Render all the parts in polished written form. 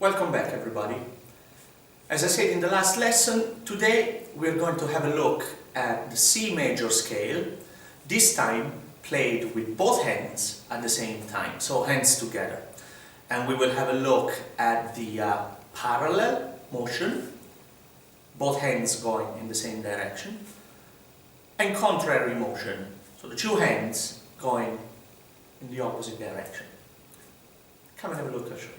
Welcome back, everybody. As I said in the last lesson, today we're going to have a look at the C major scale, this time played with both hands at the same time, so hands together. And we will have a look at the parallel motion, both hands going in the same direction, and contrary motion, so the two hands going in the opposite direction. Come and have a look, I'll show you.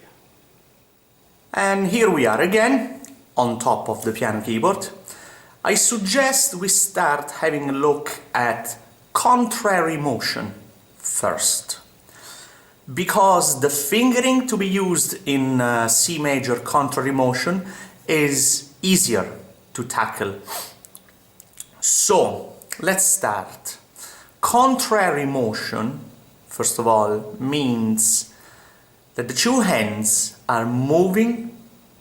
And here we are again, on top of the piano keyboard. I suggest we start having a look at contrary motion first, because the fingering to be used in C major contrary motion is easier to tackle. So let's start. Contrary motion, first of all, means that the two hands are moving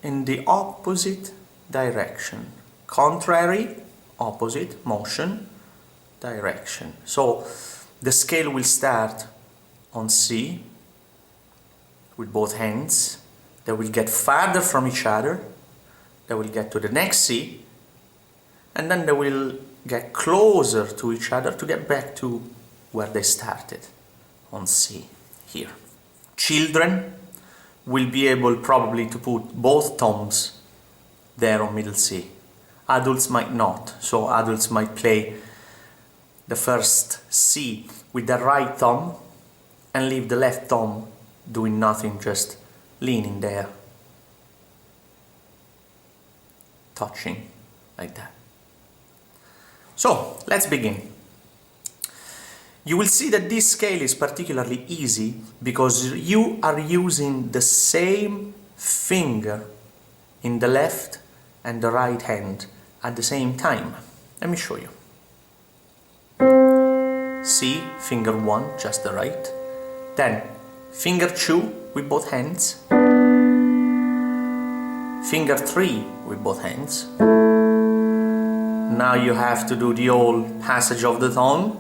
in the opposite direction. Contrary, opposite, motion, direction. So the scale will start on C with both hands. They will get farther from each other. They will get to the next C, and then they will get closer to each other to get back to where they started, on C, here. Children will be able probably to put both thumbs there on middle C. Adults might not, so adults might play the first C with the right thumb and leave the left thumb doing nothing, just leaning there, touching like that. So let's begin. You will see that this scale is particularly easy because you are using the same finger in the left and the right hand at the same time. Let me show you. C, finger 1, just the right. Then finger 2 with both hands. Finger 3 with both hands. Now you have to do the old passage of the thumb.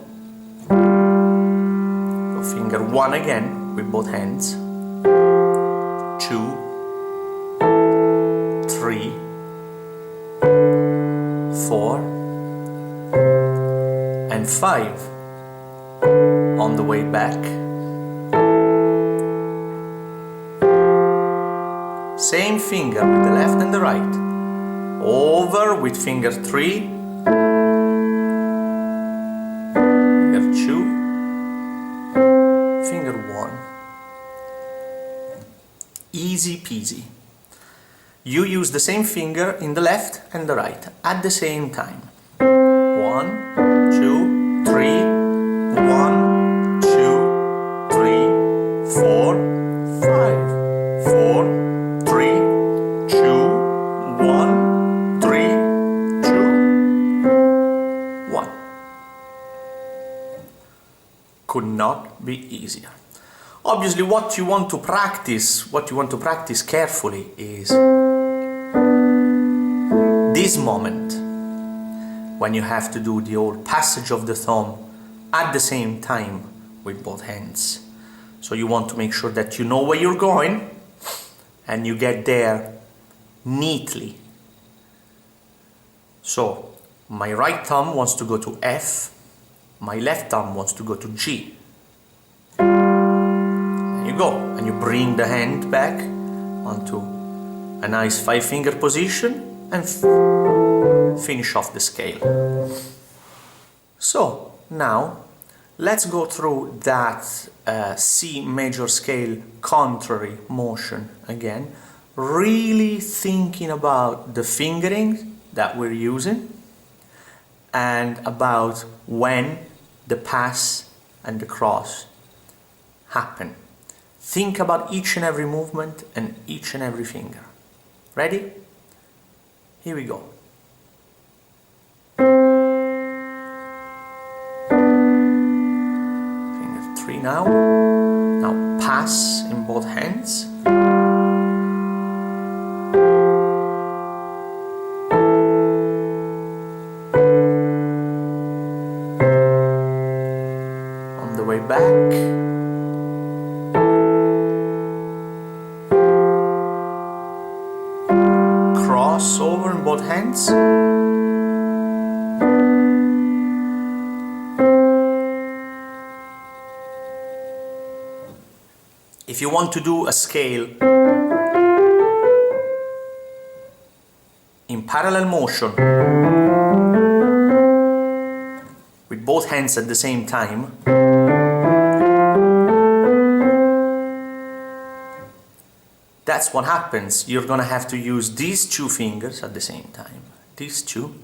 So finger 1 again with both hands. 2, 3, 4, and 5. On the way back. Same finger with the left and the right. Over with finger 3. Finger 2. Finger 1. Easy peasy. You use the same finger in the left and the right at the same time. 1, 2, 3. 1, 2, 3, 4, 5. 4, 3, 2, 1, 3, 2, 1. Could not be easier. Obviously, what you want to practice carefully is this moment when you have to do the old passage of the thumb at the same time with both hands. So you want to make sure that you know where you're going and you get there neatly. So my right thumb wants to go to F, my left thumb wants to go to G. There you go, and you bring the hand back onto a nice 5-finger position and finish off the scale. So now let's go through that C major scale contrary motion again, really thinking about the fingering that we're using and about when the pass and the cross happen. Think about each and every movement and each and every finger. Ready? Here we go. Finger 3 now. Now pass in both hands. On the way back. cross over in both hands. If you want to do a scale in parallel motion with both hands at the same time, that's what happens. You're gonna have to use these two fingers at the same time. These two,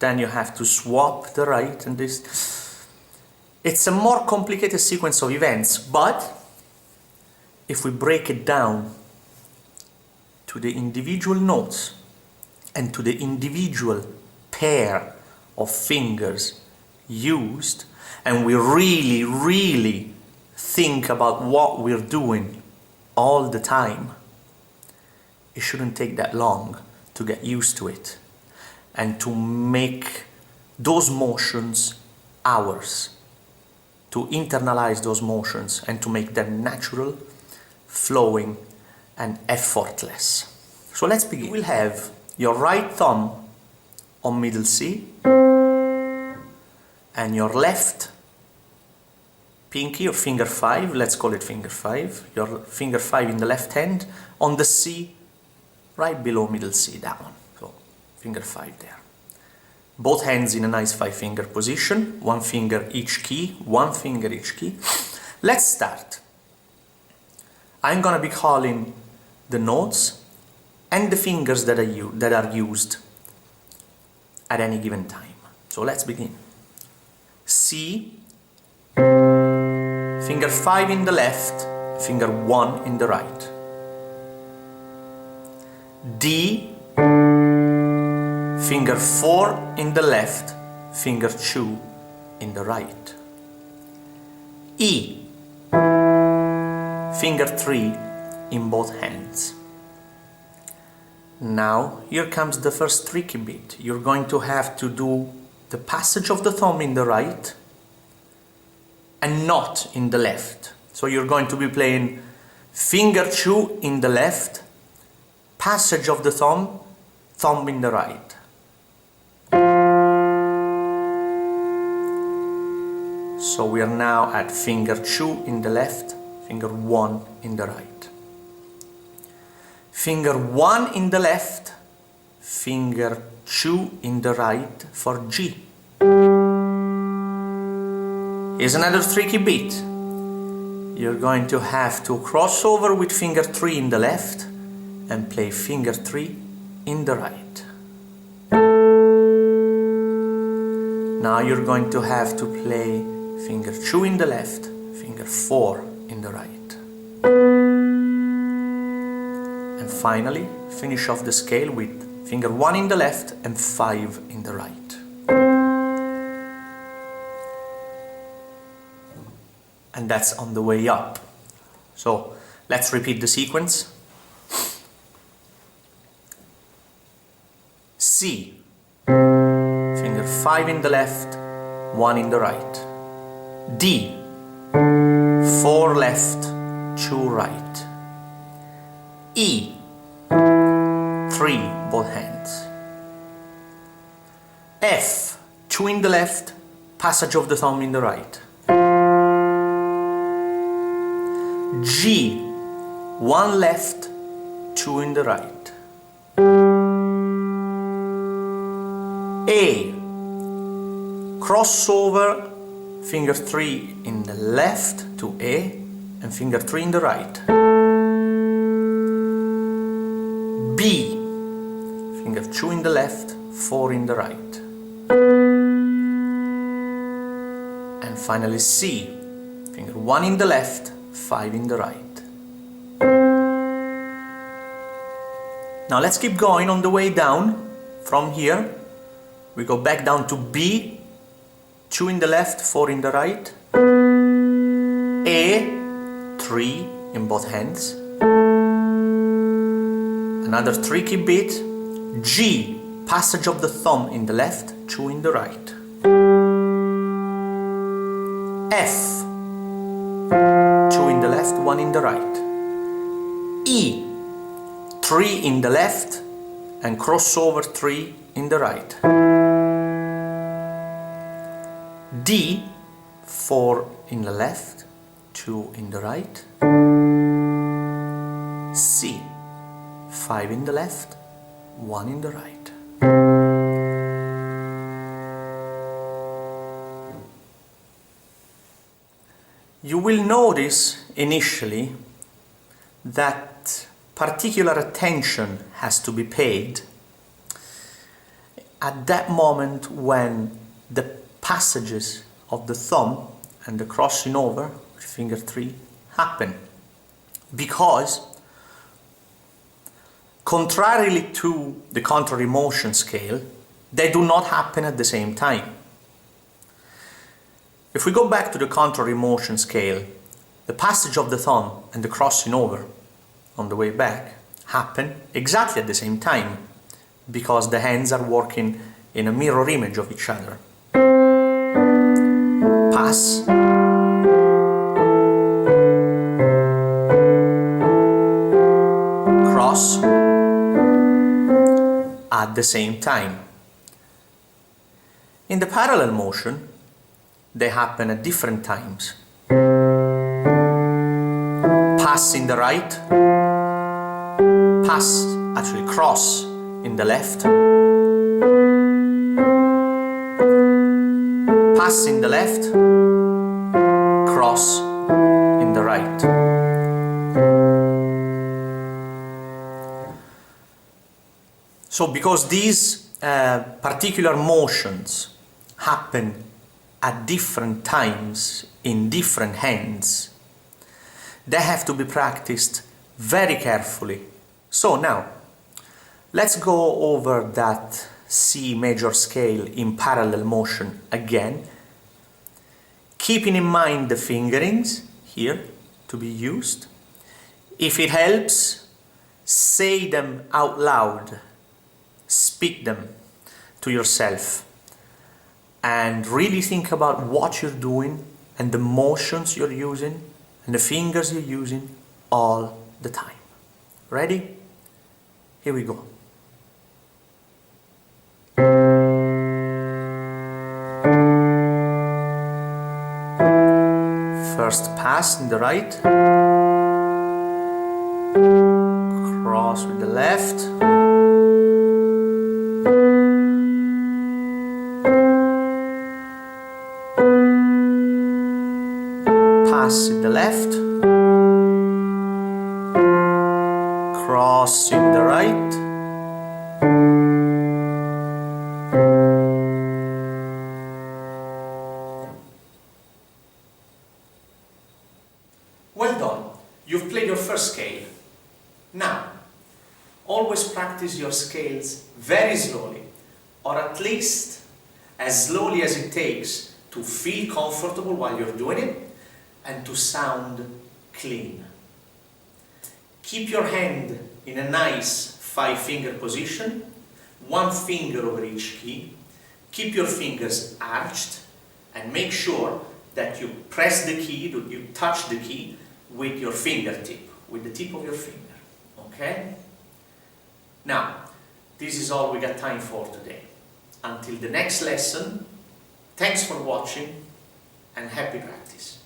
then you have to swap the right and this. It's a more complicated sequence of events, but if we break it down to the individual notes and to the individual pair of fingers used, and we really think about what we're doing all the time, it shouldn't take that long to get used to it and to make those motions ours, to internalize those motions and to make them natural, flowing and effortless. So let's begin. You will have your right thumb on middle C and your left pinky or finger 5, let's call it finger 5, your finger 5 in the left hand on the C right below middle C, that one. So finger 5 there. Both hands in a nice 5-finger position, one finger each key, one finger each key. Let's start. I'm gonna be calling the notes and the fingers that are used at any given time. So let's begin. C, finger 5 in the left, finger 1 in the right. D, finger 4 in the left, finger 2 in the right. E, finger 3 in both hands. Now here comes the first tricky bit. You're going to have to do the passage of the thumb in the right and not in the left. So you're going to be playing finger 2 in the left, passage of the thumb, thumb in the right. So we are now at finger 2 in the left, finger 1 in the right. Finger 1 in the left, finger 2 in the right for G. Here's another tricky bit. You're going to have to cross over with finger 3 in the left and play finger 3 in the right. Now you're going to have to play finger 2 in the left, finger 4 in the right. And finally, finish off the scale with finger 1 in the left and 5 in the right. And that's on the way up. So let's repeat the sequence. C, finger 5 in the left, 1 in the right. D, 4 left, 2 right. E, 3 both hands. F, 2 in the left, passage of the thumb in the right. G, 1 left, 2 in the right. A, crossover, finger 3 in the left to A and finger 3 in the right. B, finger 2 in the left, 4 in the right. And finally C, finger 1 in the left, 5 in the right. Now let's keep going on the way down. From here we go back down to B, 2 in the left, 4 in the right. A, 3 in both hands. Another tricky bit. G, passage of the thumb in the left, 2 in the right. F, 2 in the left, 1 in the right. E, 3 in the left and cross over 3 in the right. D, 4 in the left, 2 in the right. C, 5 in the left, 1 in the right. You will notice initially that particular attention has to be paid at that moment when the passages of the thumb and the crossing over with finger 3 happen, because contrarily to the contrary motion scale, they do not happen at the same time. If we go back to the contrary motion scale, the passage of the thumb and the crossing over on the way back happen exactly at the same time, because the hands are working in a mirror image of each other. Pass, cross, at the same time. In the parallel motion, they happen at different times. Pass in the right, cross in the left, pass in the left, cross in the right. So because these particular motions happen at different times in different hands, they have to be practiced very carefully. So now, let's go over that C major scale in parallel motion again, keeping in mind the fingerings here to be used. If it helps, say them out loud, speak them to yourself, and really think about what you're doing and the motions you're using and the fingers you're using all the time. Ready? Here we go. First pass in the right, cross with the left, pass in the left, cross in the right, well done, you've played your first scale. Now, always practice your scales very slowly, or at least as slowly as it takes to feel comfortable while you're doing it and to sound clean. Keep your hand in a nice 5-finger position, 1 finger over each key. Keep your fingers arched and make sure that you press the key, that you touch the key with your fingertip, with the tip of your finger, okay? Now, this is all we got time for today. Until the next lesson, thanks for watching and happy practice.